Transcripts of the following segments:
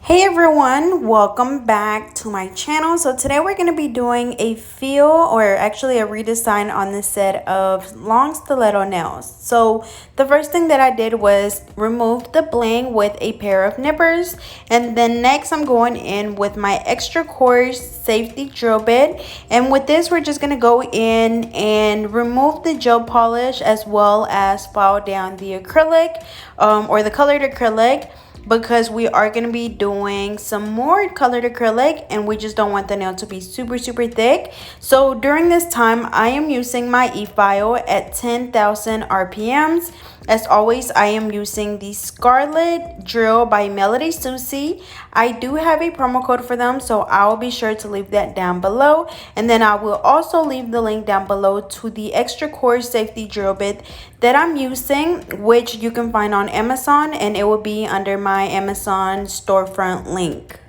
Hey everyone, welcome back to my channel. So today we're going to be doing a feel, or actually a redesign on this set of long stiletto nails. So the first thing that I did was remove the bling with a pair of nippers, and then next I'm going in with my extra coarse safety drill bit, and with this we're just going to go in and remove the gel polish as well as file down the acrylic or the colored acrylic, because we are going to be doing some more colored acrylic and we just don't want the nail to be super thick. So during this time I am using my e-file at 10,000 rpms. As always, I am using the Scarlet Drill by Melody Susie. I do have a promo code for them, so I'll be sure to leave that down below. And then I will also leave the link down below to the extra coarse safety drill bit that I'm using, which you can find on Amazon, and it will be under my Amazon storefront link.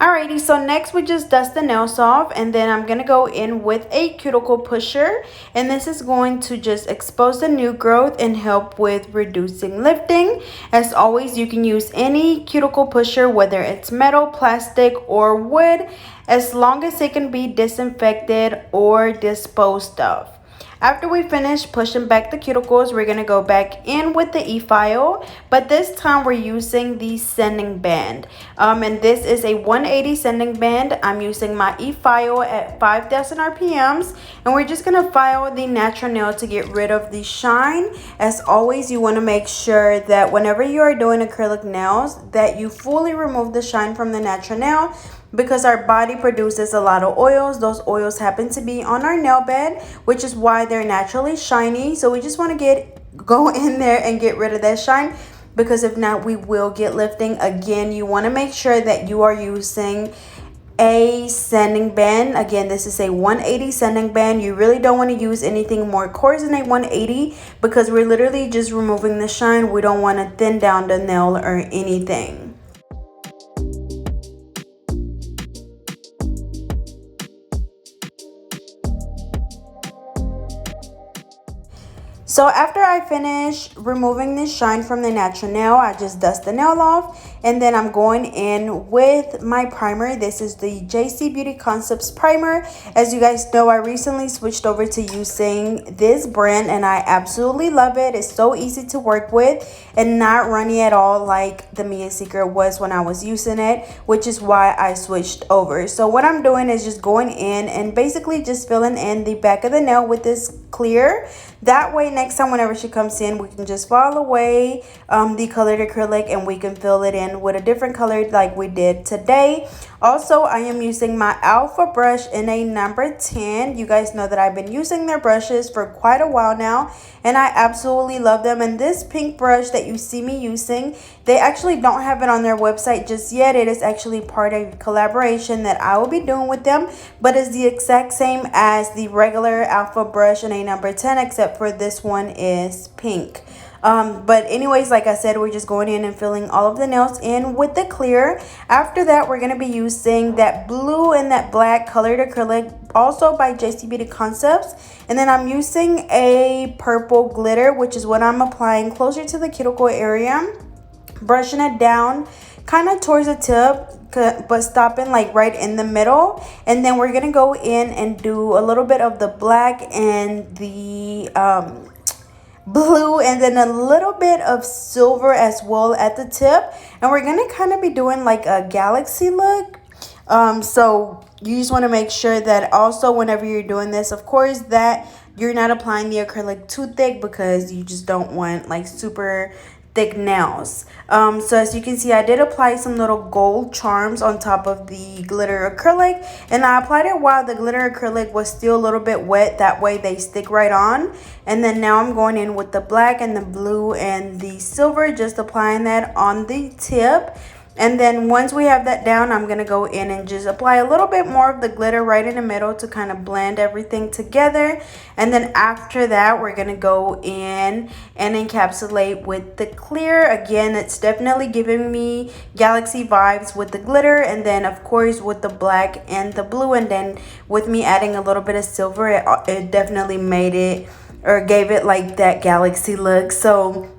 Alrighty, so next we just dust the nails off, and then I'm gonna go in with a cuticle pusher, and this is going to just expose the new growth and help with reducing lifting. As always, you can use any cuticle pusher, whether it's metal, plastic, or wood, as long as it can be disinfected or disposed of. After we finish pushing back the cuticles, we're going to go back in with the e-file, but this time we're using the sanding band. And this is a 180 sanding band. I'm using my e-file at 5,000 RPMs, and we're just going to file the natural nail to get rid of the shine. As always, you want to make sure that whenever you are doing acrylic nails, that you fully remove the shine from the natural nail, because our body produces a lot of oils. Those oils happen to be on our nail bed, which is why they're naturally shiny. So we just want to go in there and get rid of that shine, because if not, we will get lifting. Again, you want to make sure that you are using a sanding band. Again, this is a 180 sanding band. You really don't want to use anything more coarse than a 180, because we're literally just removing the shine. We don't want to thin down the nail or anything. So after I finish removing the shine from the natural nail, I just dust the nail off, and then I'm going in with my primer. This is the JC Beauty Concepts primer. As you guys know, I recently switched over to using this brand, and I absolutely love it. It's so easy to work with and not runny at all like the Mia Secret was when I was using it, which is why I switched over. So what I'm doing is just going in and basically just filling in the back of the nail with this clear. That way, next time whenever she comes in, we can just file away the colored acrylic, and we can fill it in with a different color like we did today. Also, I am using my Alpha brush in a number 10. You guys know that I've been using their brushes for quite a while now, and I absolutely love them. And this pink brush that you see me using, they actually don't have it on their website just yet. It is actually part of a collaboration that I will be doing with them, but it's the exact same as the regular Alpha brush in a number 10, except for this one is pink. But anyways, like I said, we're just going in and filling all of the nails in with the clear. After that, we're going to be using that blue and that black colored acrylic, also by JC Beauty Concepts. And then I'm using a purple glitter, which is what I'm applying closer to the cuticle area, brushing it down kind of towards the tip, but stopping like right in the middle. And then we're gonna go in and do a little bit of the black and the blue, and then a little bit of silver as well at the tip. And we're gonna kind of be doing like a galaxy look. So you just want to make sure that also whenever you're doing this, of course, that you're not applying the acrylic too thick, because you just don't want like super thick nails. So as you can see, I did apply some little gold charms on top of the glitter acrylic, and I applied it while the glitter acrylic was still a little bit wet. That way they stick right on. And then now I'm going in with the black and the blue and the silver, just applying that on the tip. And then once we have that down, I'm going to go in and just apply a little bit more of the glitter right in the middle to kind of blend everything together. And then after that, we're going to go in and encapsulate with the clear. Again, it's definitely giving me galaxy vibes with the glitter, and then of course with the black and the blue. And then with me adding a little bit of silver, it definitely made it, or gave it like that galaxy look. So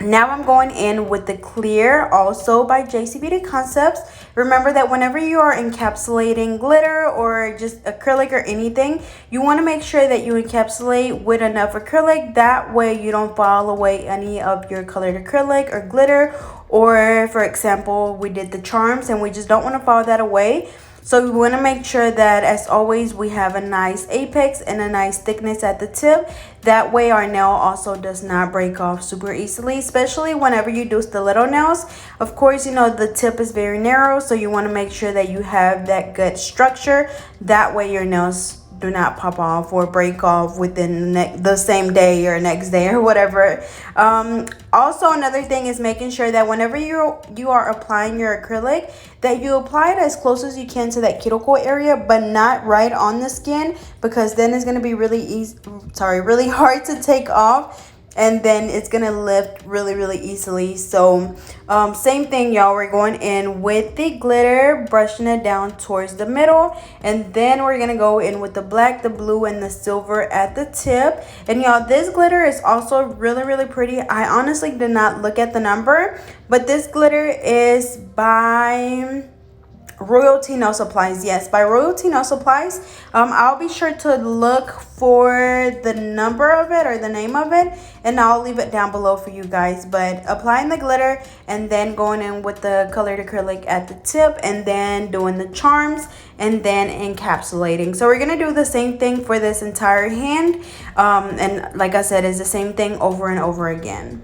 now I'm going in with the clear, also by JC Beauty Concepts. Remember that whenever you are encapsulating glitter or just acrylic or anything, you want to make sure that you encapsulate with enough acrylic. That way you don't file away any of your colored acrylic or glitter. Or for example, we did the charms and we just don't want to file that away. So we want to make sure that, as always, we have a nice apex and a nice thickness at the tip. That way our nail also does not break off super easily, especially whenever you do stiletto nails. Of course, you know, the tip is very narrow, so you want to make sure that you have that good structure. That way your nails do not pop off or break off within the same day or next day or whatever. Also, another thing is making sure that whenever you are applying your acrylic, that you apply it as close as you can to that cuticle area, but not right on the skin, because then it's going to be really hard to take off. and then it's gonna lift really easily. So same thing, y'all. We're going in with the glitter, brushing it down towards the middle, and then we're gonna go in with the black, the blue, and the silver at the tip. And y'all, this glitter is also really pretty. I honestly did not look at the number, but this glitter is by Royalty Nail Supplies. Yes, by Royalty Nail Supplies. I'll be sure to look for the number of it or the name of it, and I'll leave it down below for you guys. But applying the glitter and then going in with the colored acrylic at the tip, and then doing the charms, and then encapsulating. So we're gonna do the same thing for this entire hand, and like I said, it's the same thing over and over again.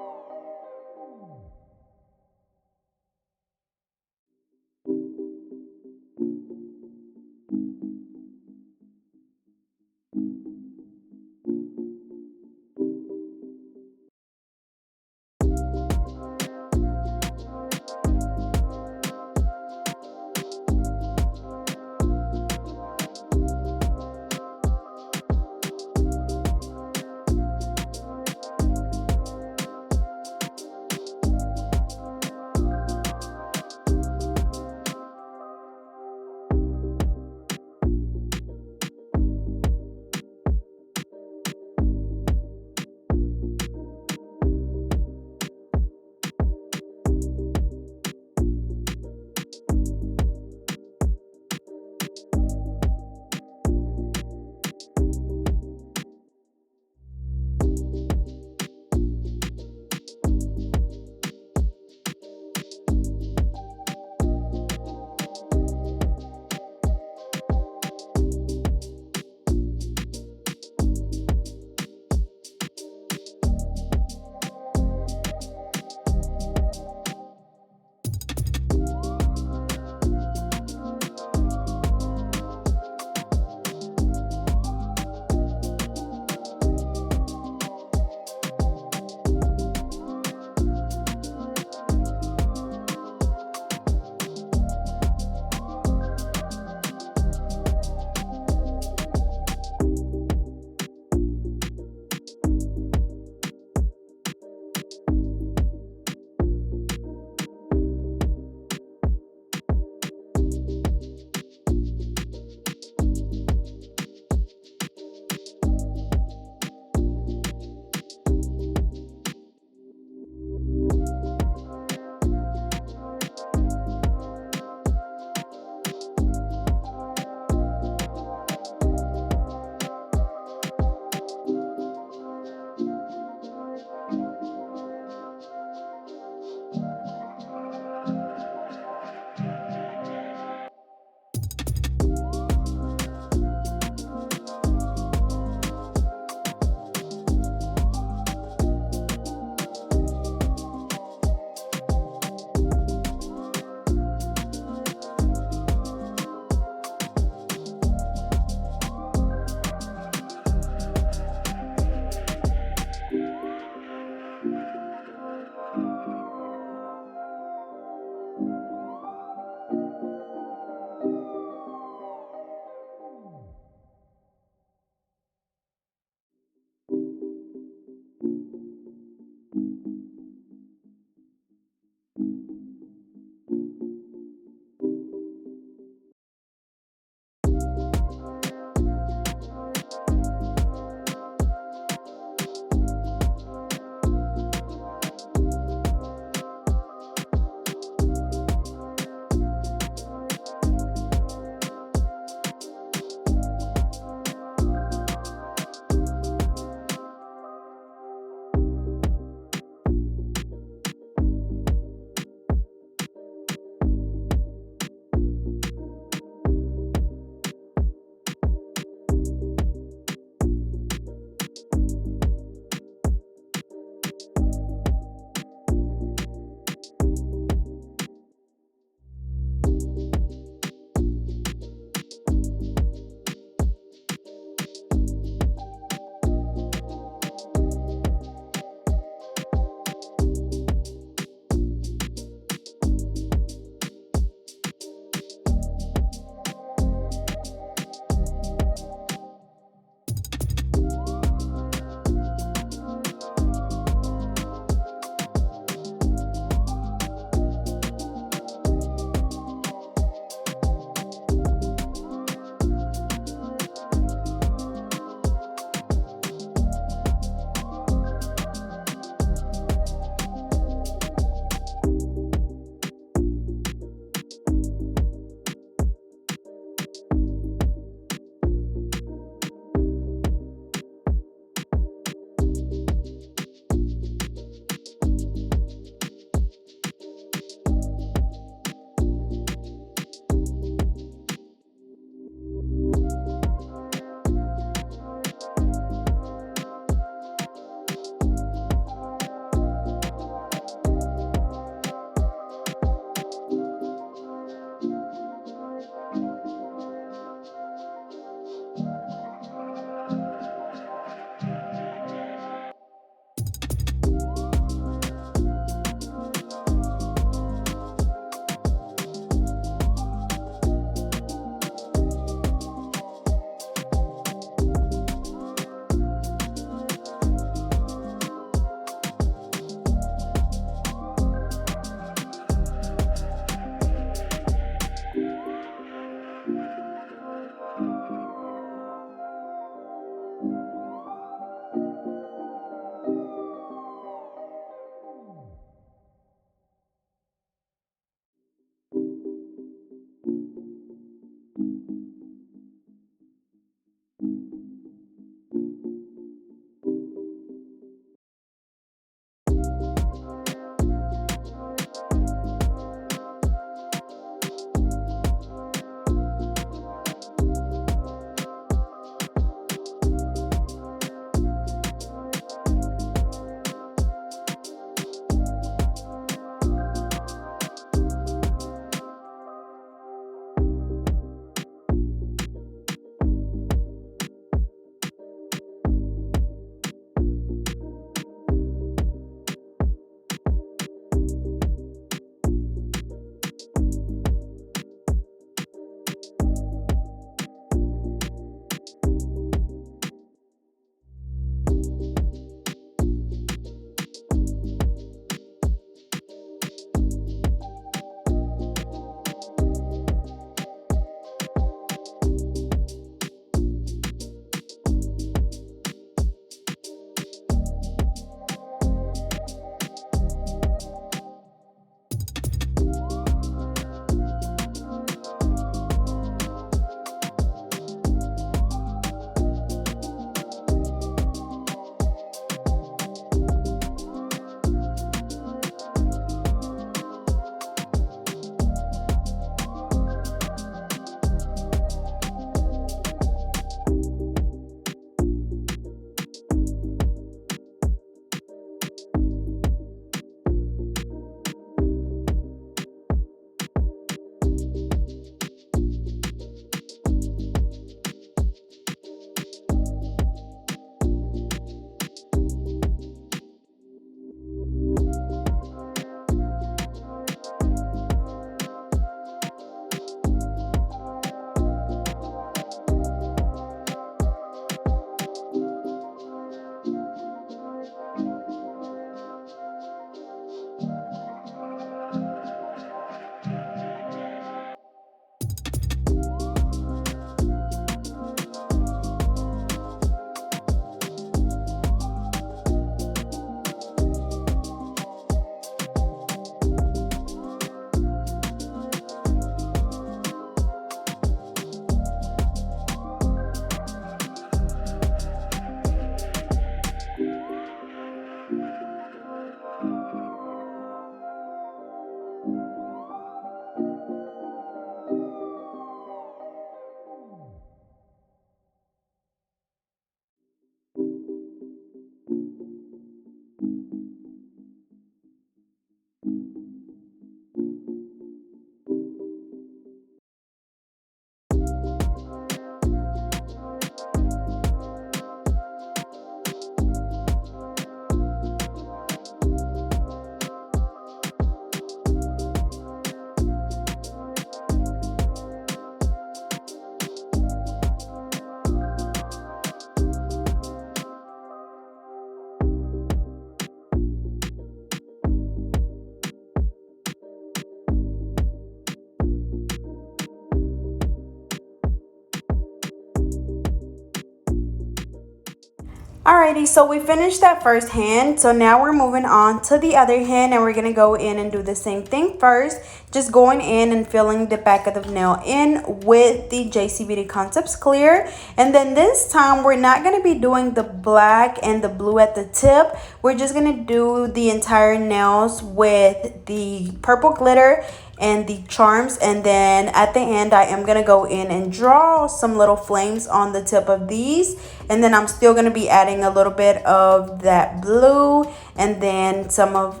Alrighty, so we finished that first hand. So now we're moving on to the other hand, and we're gonna go in and do the same thing first. Just going in and filling the back of the nail in with the JC Beauty Concepts clear. And then this time we're not gonna be doing the black and the blue at the tip. We're just gonna do the entire nails with the purple glitter and the charms, and then at the end I am gonna go in and draw some little flames on the tip of these, and then I'm still gonna be adding a little bit of that blue and then some of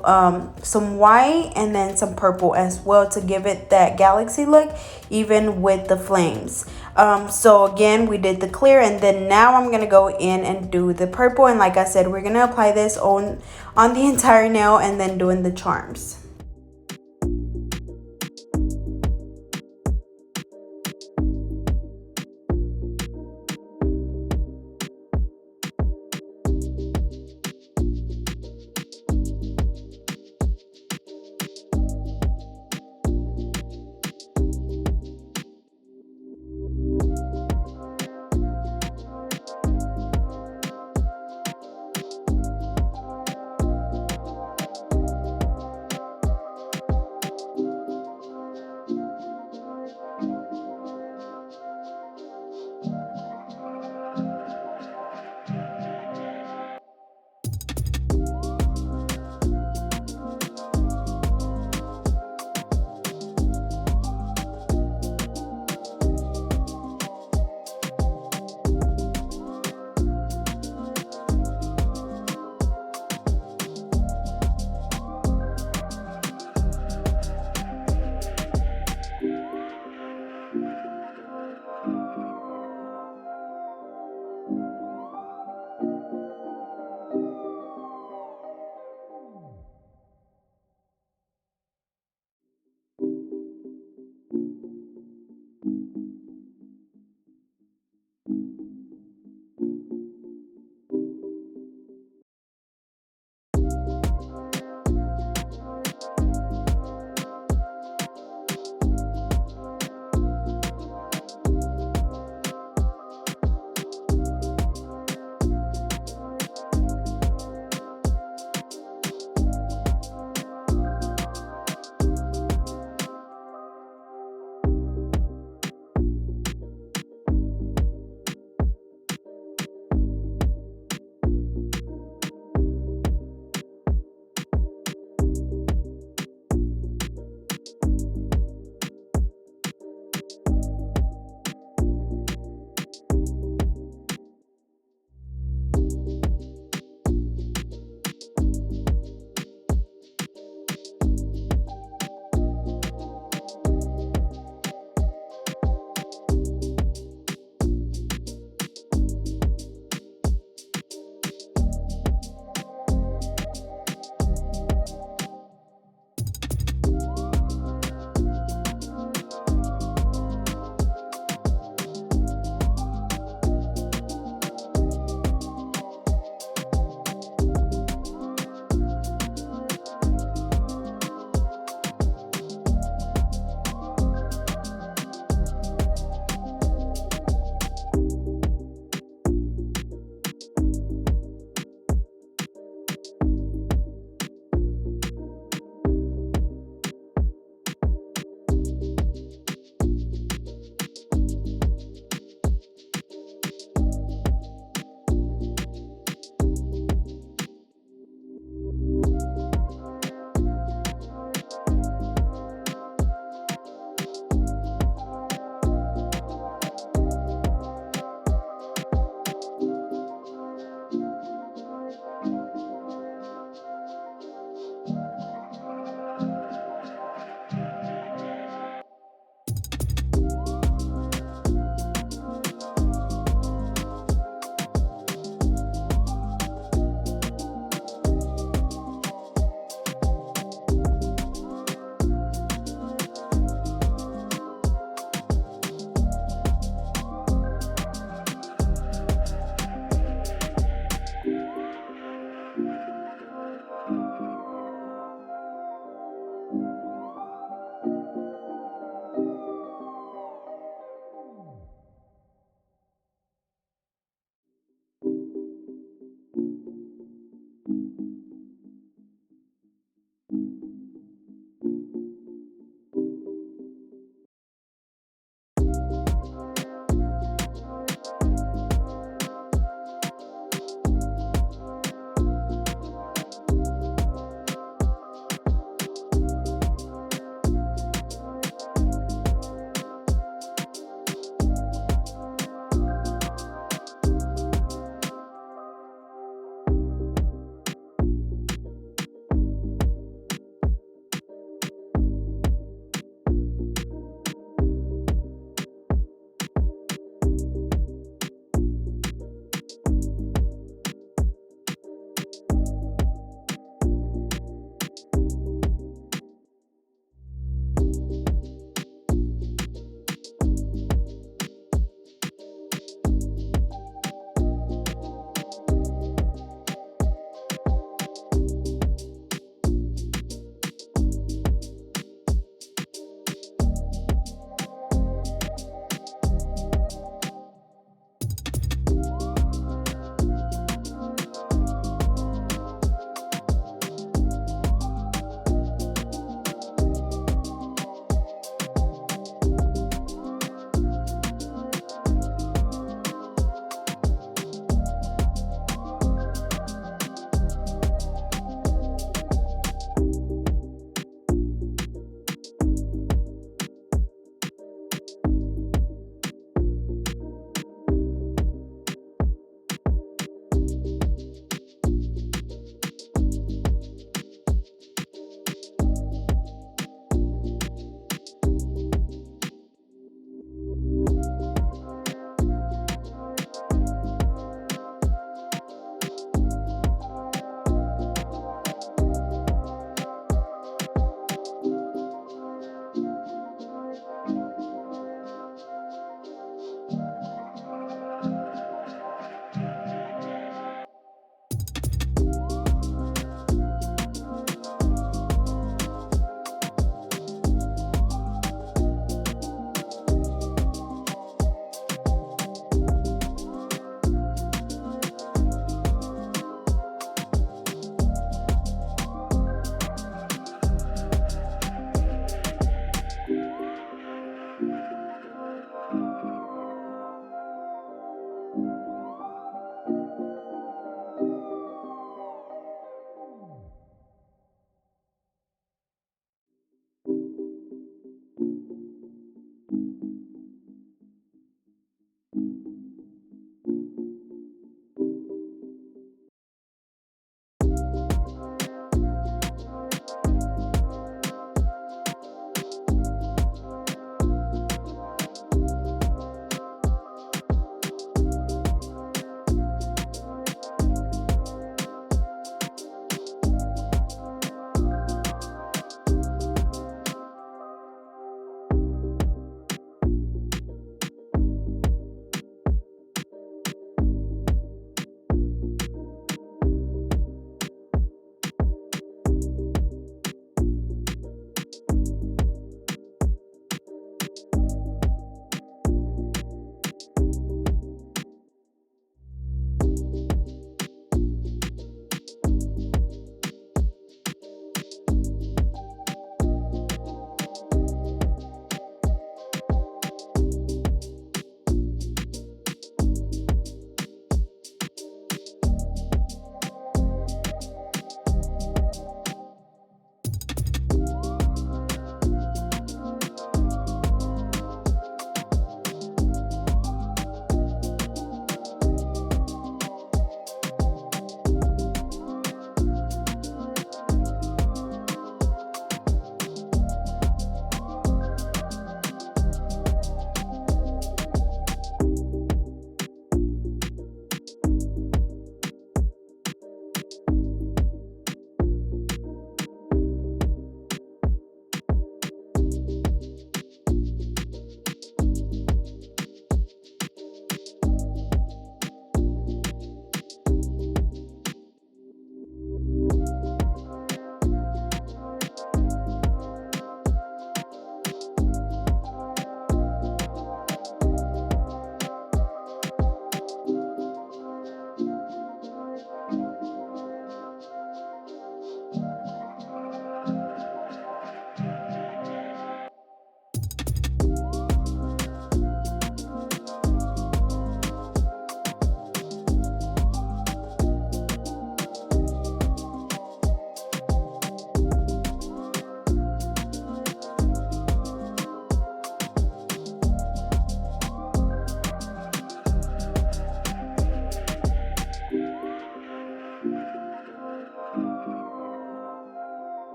some white and then some purple as well to give it that galaxy look even with the flames. So again, we did the clear, and then now I'm gonna go in and do the purple, and like I said, we're gonna apply this on the entire nail and then doing the charms.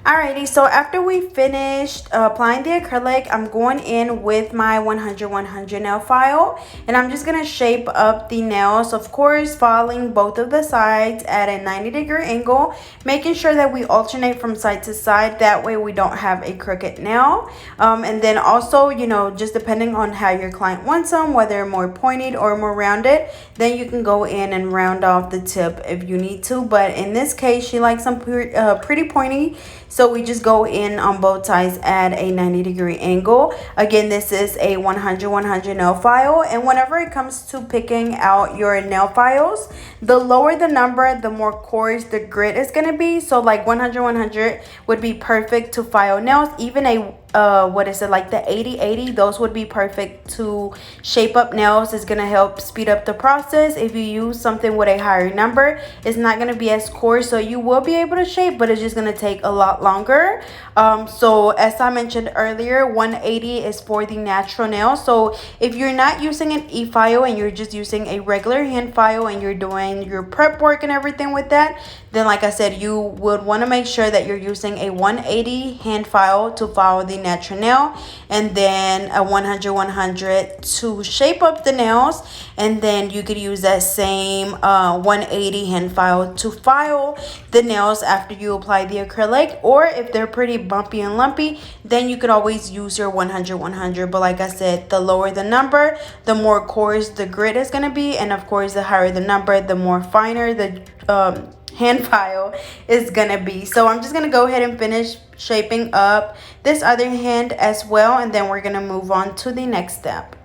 Alrighty, so after we finished applying the acrylic, I'm going in with my 100 nail file, and I'm just gonna shape up the nails, of course following both of the sides at a 90-degree angle, making sure that we alternate from side to side, that way we don't have a crooked nail. And then also, you know, just depending on how your client wants them, whether more pointed or more rounded, then you can go in and round off the tip if you need to. But in this case, she likes some pretty pointy, so we just go in on both sides at a 90-degree angle. Again, this is a 100 nail file, and whenever it comes to picking out your nail files, the lower the number, the more coarse the grit is going to be. So like 100 would be perfect to file nails. Even a what is it, like the 80, those would be perfect to shape up nails. It's gonna help speed up the process. If you use something with a higher number, it's not gonna be as coarse, so you will be able to shape, but it's just gonna take a lot longer. So as I mentioned earlier, 180 is for the natural nail. So if you're not using an e-file and you're just using a regular hand file and you're doing your prep work and everything with that, then like I said, you would want to make sure that you're using a 180 hand file to file the natural nail, and then a 100 to shape up the nails, and then you could use that same 180 hand file to file the nails after you apply the acrylic. Or if they're pretty bumpy and lumpy, then you could always use your 100. But like I said, the lower the number, the more coarse the grit is going to be, and of course the higher the number, the more finer the hand file is gonna be. So I'm just gonna go ahead and finish shaping up this other hand as well, and then we're gonna move on to the next step.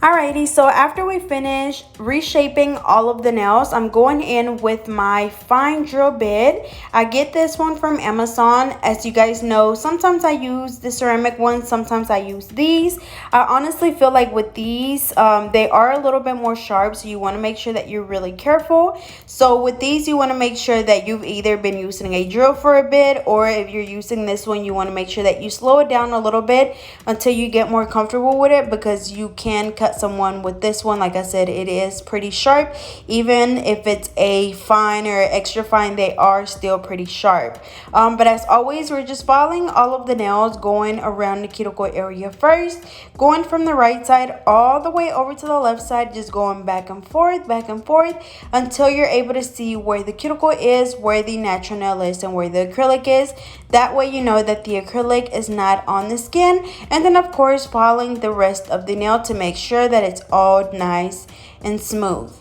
Alrighty, so after we finish reshaping all of the nails, I'm going in with my fine drill bit. I get this one from Amazon. As you guys know, sometimes I use the ceramic ones, sometimes I use these. I honestly feel like with these, they are a little bit more sharp, so you want to make sure that you're really careful. So with these, you want to make sure that you've either been using a drill for a bit, or if you're using this one, you want to make sure that you slow it down a little bit until you get more comfortable with it, because you can cut someone with this one. Like I said, it is pretty sharp. Even if it's a fine or extra fine, they are still pretty sharp. But as always, we're just following all of the nails, going around the cuticle area first, going from the right side all the way over to the left side, just going back and forth until you're able to see where the cuticle is, where the natural nail is, and where the acrylic is. That way you know that the acrylic is not on the skin. And then of course following the rest of the nail to make sure that it's all nice and smooth.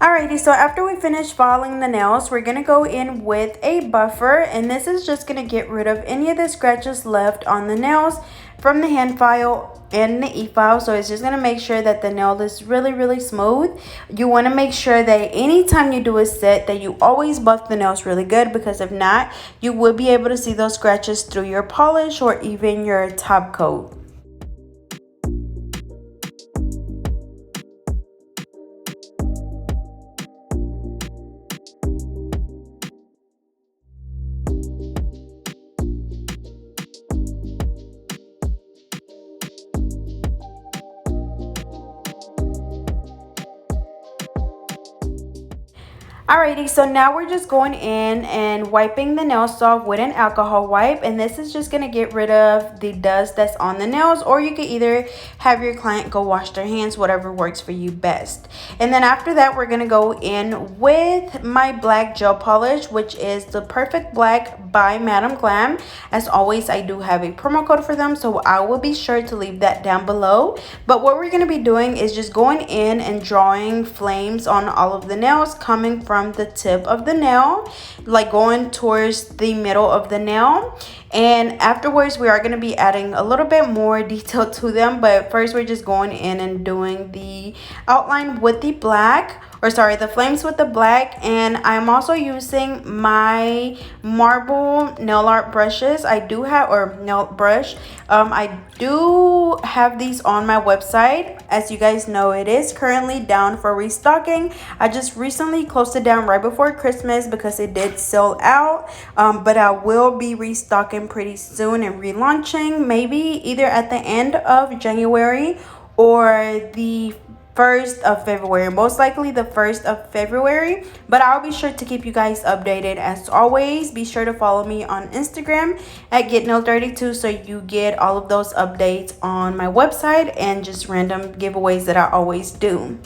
Alrighty, so after we finish filing the nails, we're going to go in with a buffer, and this is just going to get rid of any of the scratches left on the nails from the hand file and the e-file. So it's just going to make sure that the nail is really smooth. You want to make sure that anytime you do a set that you always buff the nails really good, because if not, you will be able to see those scratches through your polish or even your top coat. Alrighty, so now we're just going in and wiping the nails off with an alcohol wipe, and this is just going to get rid of the dust that's on the nails, or you could either have your client go wash their hands, whatever works for you best. And then after that, we're going to go in with my black gel polish, which is the Perfect Black by Madam Glam. As always, I do have a promo code for them, so I will be sure to leave that down below. But what we're going to be doing is just going in and drawing flames on all of the nails, coming from the tip of the nail, like going towards the middle of the nail. And afterwards, we are going to be adding a little bit more detail to them, but first we're just going in and doing the outline with the black, or sorry, the flames with the black. And I'm also using my marble nail art brushes. I do have, or nail brush, I do have these on my website. As you guys know, it is currently down for restocking. I just recently closed it down right before Christmas because it did sell out, but I will be restocking pretty soon and relaunching, maybe either at the end of January or the 1st of February, most likely the 1st of February. But I'll be sure to keep you guys updated. As always, be sure to follow me on Instagram at GetNail32 so you get all of those updates on my website and just random giveaways that I always do.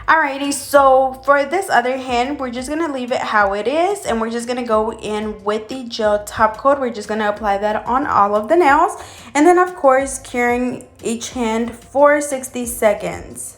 Alrighty, so for this other hand, we're just going to leave it how it is, and we're just going to go in with the gel top coat. We're just going to apply that on all of the nails, and then of course curing each hand for 60 seconds.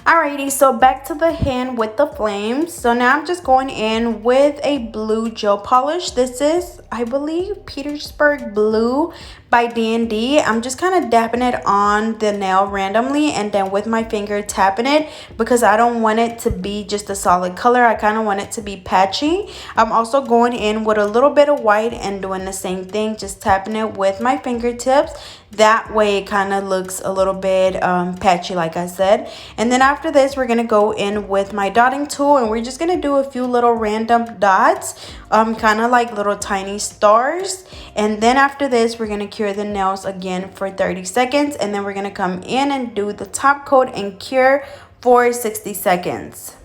Alrighty, so back to the hand with the flames. So now I'm just going in with a blue gel polish. This is, I believe, Petersburg Blue by D&D. I'm just kind of dapping it on the nail randomly and then with my finger tapping it because I don't want it to be just a solid color. I kind of want it to be patchy. I'm also going in with a little bit of white and doing the same thing, just tapping it with my fingertips. That way it kind of looks a little bit patchy, like I said. And then after this, we're going to go in with my dotting tool and we're just going to do a few little random dots, kind of like little tiny stars. And then after this, we're going to cure the nails again for 30 seconds. And then we're going to come in and do the top coat and cure for 60 seconds.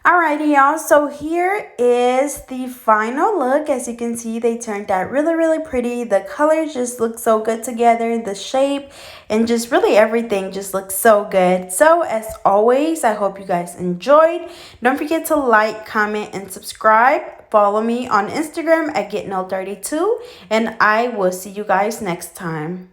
Alrighty, y'all, so here is the final look. As you can see, they turned out really pretty. The colors just look so good together, the shape and just really everything just looks so good. So as always, I hope you guys enjoyed. Don't forget to like, comment and subscribe. Follow me on Instagram at GetNail32, and I will see you guys next time.